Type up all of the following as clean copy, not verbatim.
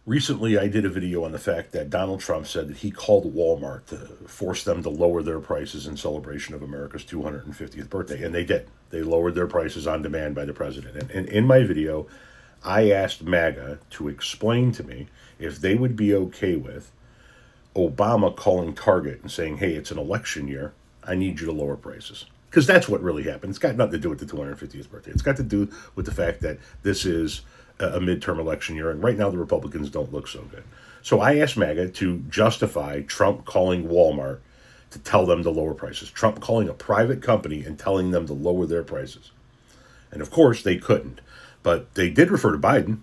Recently, I did a video on the fact that Donald Trump said that he called Walmart to force them to lower their prices in celebration of America's 250th birthday. And they did. They lowered their prices on demand by the president. And in my video, I asked MAGA to explain to me if they would be okay with Obama calling Target and saying, hey, it's an election year. I need you to lower prices. Because that's what really happened. It's got nothing to do with the 250th birthday. It's got to do with the fact that this is a midterm election year, and right now the Republicans don't look so good. So I asked MAGA to justify Trump calling Walmart to tell them to lower prices. Trump calling a private company and telling them to lower their prices. And of course, they couldn't. But they did refer to Biden.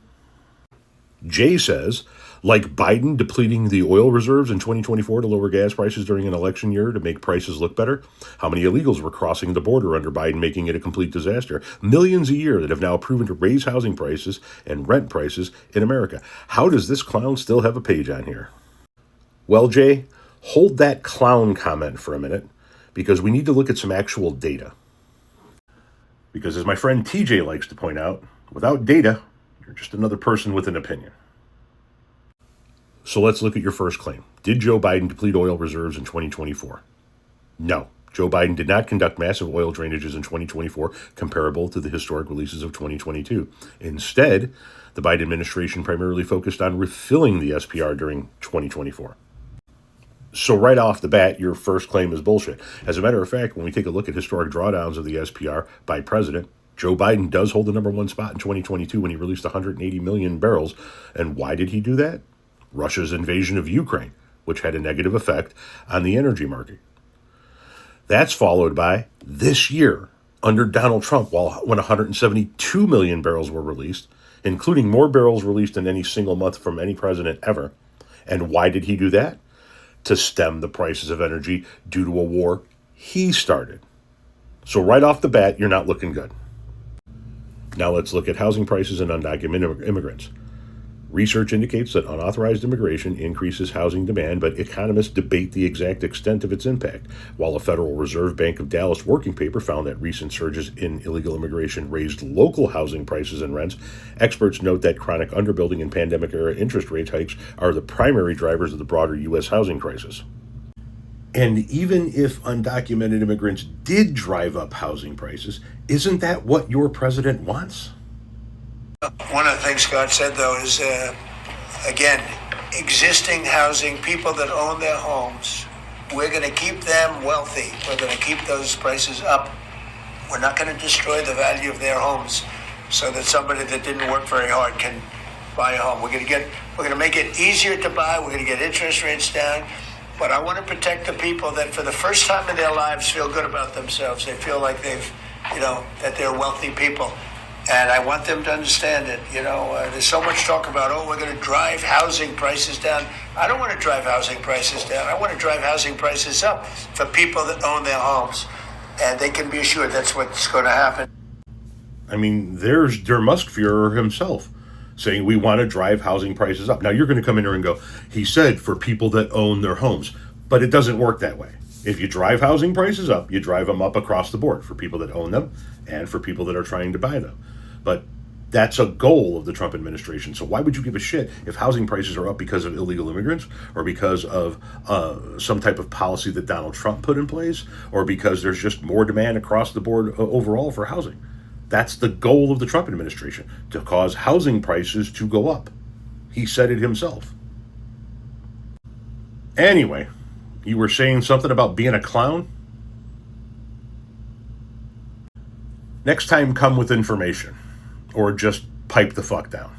Jay says, like Biden depleting the oil reserves in 2024 to lower gas prices during an election year to make prices look better? How many illegals were crossing the border under Biden, making it a complete disaster? Millions a year that have now proven to raise housing prices and rent prices in America. How does this clown still have a page on here? Well, Jay, hold that clown comment for a minute, because we need to look at some actual data. Because as my friend TJ likes to point out, without data, you're just another person with an opinion. So let's look at your first claim. Did Joe Biden deplete oil reserves in 2024? No. Joe Biden did not conduct massive oil drainages in 2024 comparable to the historic releases of 2022. Instead, the Biden administration primarily focused on refilling the SPR during 2024. So right off the bat, your first claim is bullshit. As a matter of fact, when we take a look at historic drawdowns of the SPR by president, Joe Biden does hold the number one spot in 2022 when he released 180 million barrels. And why did he do that? Russia's invasion of Ukraine, which had a negative effect on the energy market. That's followed by this year, under Donald Trump, when 172 million barrels were released, including more barrels released in any single month from any president ever. And why did he do that? To stem the prices of energy due to a war he started. So right off the bat, you're not looking good. Now let's look at housing prices and undocumented immigrants. Research indicates that unauthorized immigration increases housing demand, but economists debate the exact extent of its impact. While a Federal Reserve Bank of Dallas working paper found that recent surges in illegal immigration raised local housing prices and rents, experts note that chronic underbuilding and pandemic-era interest rate hikes are the primary drivers of the broader U.S. housing crisis. And even if undocumented immigrants did drive up housing prices, isn't that what your president wants? One of the things Scott said, though, is, again, existing housing, people that own their homes, we're going to keep them wealthy. We're going to keep those prices up. We're not going to destroy the value of their homes so that somebody that didn't work very hard can buy a home. We're going to make it easier to buy. We're going to get interest rates down. But I want to protect the people that for the first time in their lives feel good about themselves. They feel like that they're wealthy people. And I want them to understand it. There's so much talk about, we're going to drive housing prices down. I don't want to drive housing prices down. I want to drive housing prices up for people that own their homes. And they can be assured that's what's going to happen. I mean, there's Der Muskführer himself saying we want to drive housing prices up. Now, you're going to come in here and go, he said for people that own their homes. But it doesn't work that way. If you drive housing prices up, you drive them up across the board for people that own them and for people that are trying to buy them. But that's a goal of the Trump administration. So why would you give a shit if housing prices are up because of illegal immigrants or because of some type of policy that Donald Trump put in place or because there's just more demand across the board overall for housing? That's the goal of the Trump administration, to cause housing prices to go up. He said it himself. Anyway, you were saying something about being a clown? Next time, come with information. Or just pipe the fuck down.